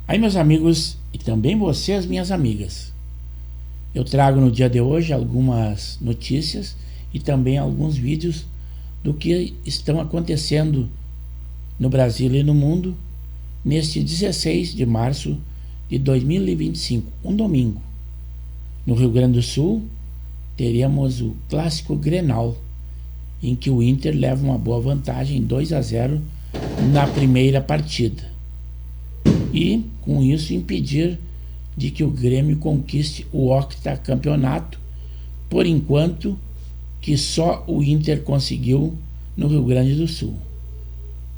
Aí, meus amigos, e também vocês, minhas amigas, eu trago no dia de hoje algumas notícias e também alguns vídeos do que estão acontecendo no Brasil e no mundo neste 16 de março de 2025, um domingo. No Rio Grande do Sul, teremos o clássico Grenal, em que o Inter leva uma boa vantagem, 2-0 na primeira partida. E, com isso, impedir de que o Grêmio conquiste o octacampeonato, por enquanto que só o Inter conseguiu no Rio Grande do Sul.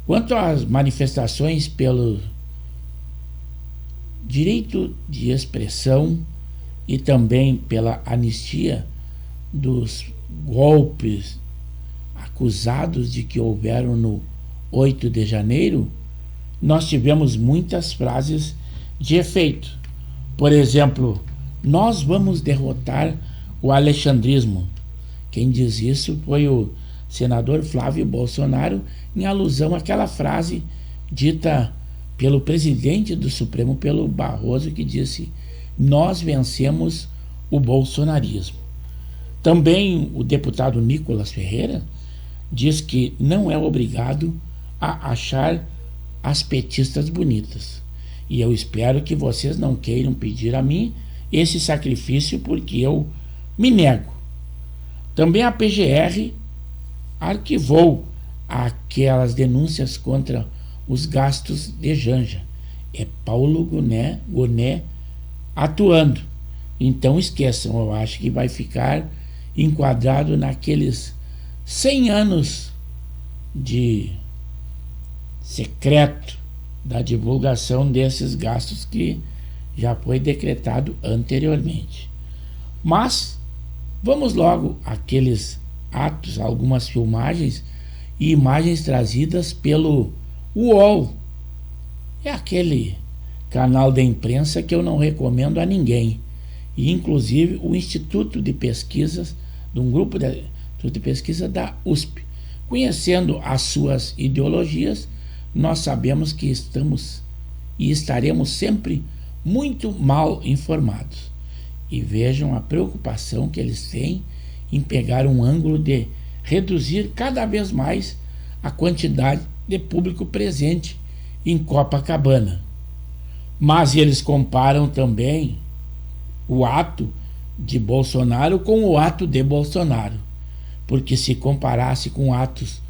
Quanto às manifestações pelo direito de expressão e também pela anistia dos golpes acusados de que houveram no 8 de janeiro, nós tivemos muitas frases de efeito. Por exemplo, nós vamos derrotar o alexandrismo. Quem diz isso foi o senador Flávio Bolsonaro, em alusão àquela frase dita pelo presidente do Supremo, pelo Barroso, que disse: nós vencemos o bolsonarismo. Também o deputado Nicolas Ferreira diz que não é obrigado a achar as petistas bonitas. E eu espero que vocês não queiram pedir a mim esse sacrifício, porque eu me nego. Também a PGR arquivou aquelas denúncias contra os gastos de Janja. É Paulo Goné atuando. Então esqueçam, eu acho que vai ficar enquadrado naqueles 100 anos de secreto da divulgação desses gastos que já foi decretado anteriormente. Mas vamos logo àqueles atos, algumas filmagens e imagens trazidas pelo UOL. É aquele canal da imprensa que eu não recomendo a ninguém. E inclusive o Instituto de Pesquisas, de um grupo de pesquisa da USP. Conhecendo as suas ideologias, nós sabemos que estamos e estaremos sempre muito mal informados. E vejam a preocupação que eles têm em pegar um ângulo de reduzir cada vez mais a quantidade de público presente em Copacabana. Mas eles comparam também o ato de Bolsonaro com o ato de Bolsonaro, porque se comparasse com atos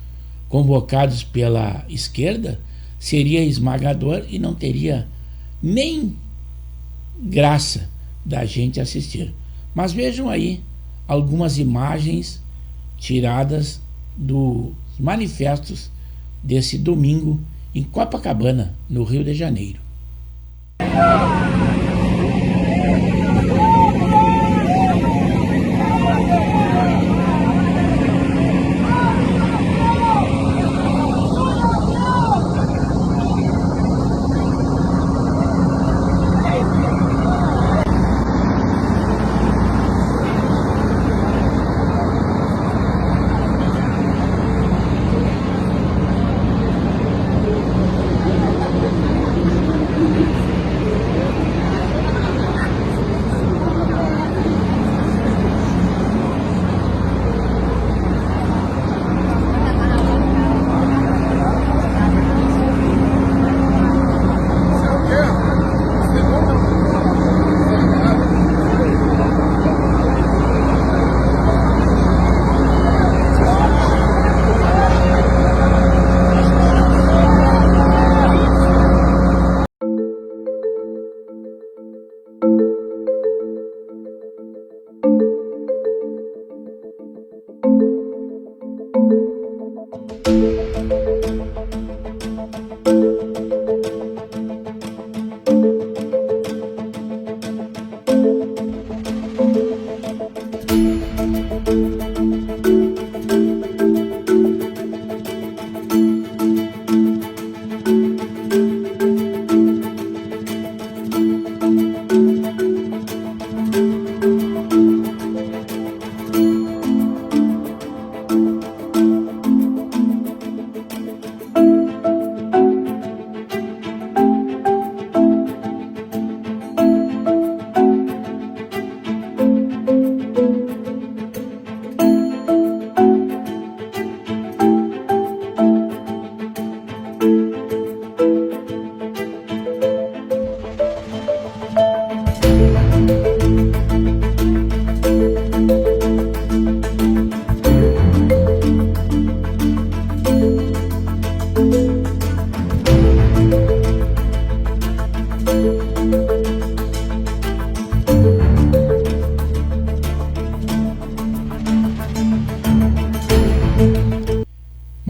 convocados pela esquerda, seria esmagador e não teria nem graça da gente assistir. Mas vejam aí algumas imagens tiradas dos manifestos desse domingo em Copacabana, no Rio de Janeiro.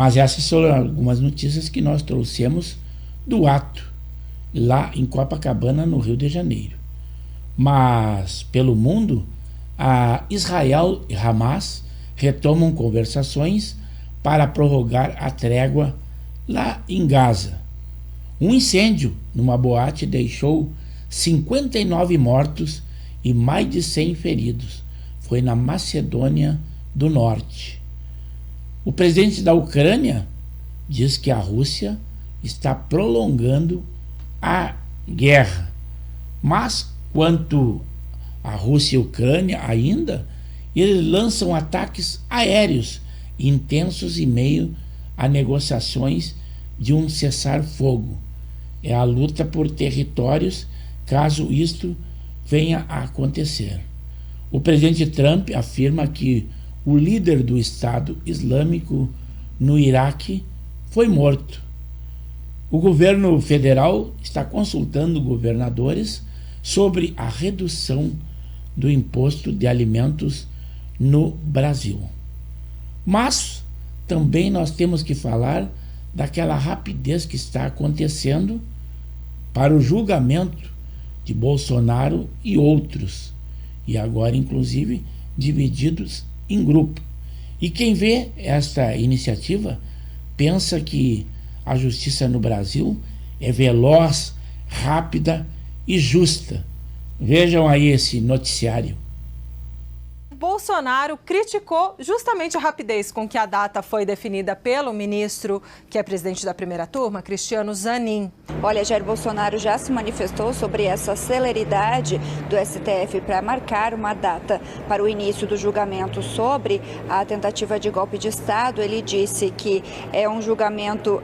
Mas essas são algumas notícias que nós trouxemos do ato lá em Copacabana, no Rio de Janeiro. Mas pelo mundo, a Israel e Hamas retomam conversações para prorrogar a trégua lá em Gaza. Um incêndio numa boate deixou 59 mortos e mais de 100 feridos. Foi na Macedônia do Norte. O presidente da Ucrânia diz que a Rússia está prolongando a guerra. Mas quanto a Rússia e a Ucrânia ainda, eles lançam ataques aéreos intensos em meio a negociações de um cessar-fogo. É a luta por territórios caso isto venha a acontecer. O presidente Trump afirma que o líder do Estado Islâmico no Iraque foi morto. O governo federal está consultando governadores sobre a redução do imposto de alimentos no Brasil. Mas também nós temos que falar daquela rapidez que está acontecendo para o julgamento de Bolsonaro e outros, e agora inclusive divididos em grupo. E quem vê esta iniciativa pensa que a justiça no Brasil é veloz, rápida e justa. Vejam aí esse noticiário. Bolsonaro criticou justamente a rapidez com que a data foi definida pelo ministro, que é presidente da primeira turma, Cristiano Zanin. Olha, Jair Bolsonaro já se manifestou sobre essa celeridade do STF para marcar uma data para o início do julgamento sobre a tentativa de golpe de Estado. Ele disse que é um julgamento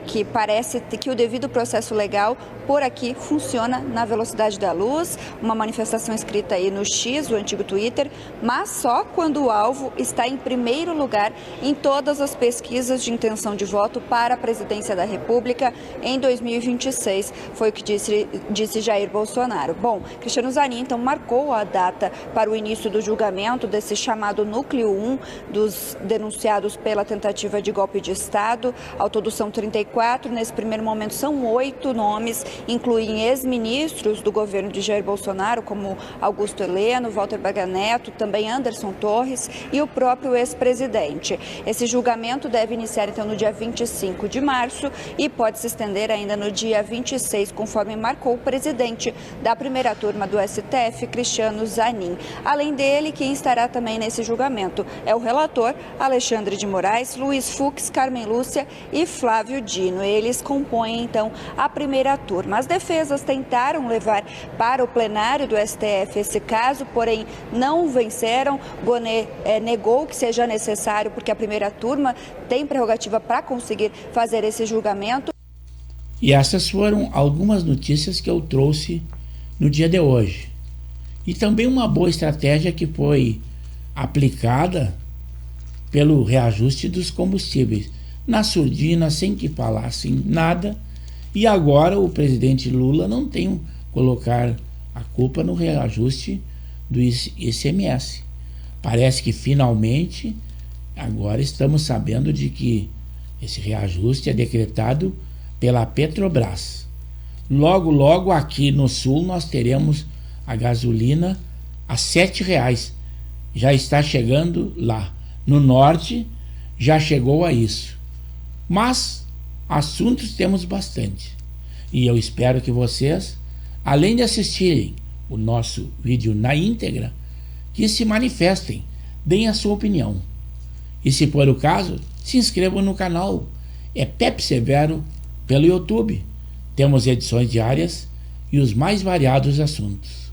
que parece que o devido processo legal por aqui funciona na velocidade da luz, uma manifestação escrita aí no X, o antigo Twitter, mas só quando o alvo está em primeiro lugar em todas as pesquisas de intenção de voto para a presidência da República em 2026, foi o que disse Jair Bolsonaro. Bom, Cristiano Zanin então marcou a data para o início do julgamento desse chamado núcleo 1 dos denunciados pela tentativa de golpe de Estado. Ao todo são 34, nesse primeiro momento são 8 nomes, incluem ex-ministros do governo de Jair Bolsonaro, como Augusto Heleno, Walter Braga Neto, também Anderson Torres e o próprio ex-presidente. Esse julgamento deve iniciar então no dia 25 de março e pode se estender ainda no dia 26, conforme marcou o presidente da primeira turma do STF, Cristiano Zanin. Além dele, quem estará também nesse julgamento é o relator Alexandre de Moraes, Luiz Fux, Carmen Lúcia e Flávio Dino. Eles compõem então a primeira turma. As defesas tentaram levar para o plenário do STF esse caso, porém não venceram. Bonet negou que seja necessário, porque a primeira turma tem prerrogativa para conseguir fazer esse julgamento. E essas foram algumas notícias que eu trouxe no dia de hoje. E também uma boa estratégia que foi aplicada pelo reajuste dos combustíveis. Na surdina, sem que falassem nada. E agora o presidente Lula não tem colocar a culpa no reajuste do ICMS. Parece que finalmente agora estamos sabendo de que esse reajuste é decretado pela Petrobras. Logo, logo aqui no sul nós teremos a gasolina a R$7. Já está chegando lá. No norte já chegou a isso. Mas assuntos temos bastante. E eu espero que vocês, além de assistirem o nosso vídeo na íntegra, que se manifestem, deem a sua opinião. E se for o caso, se inscrevam no canal. É Pepe Severo pelo YouTube. Temos edições diárias e os mais variados assuntos.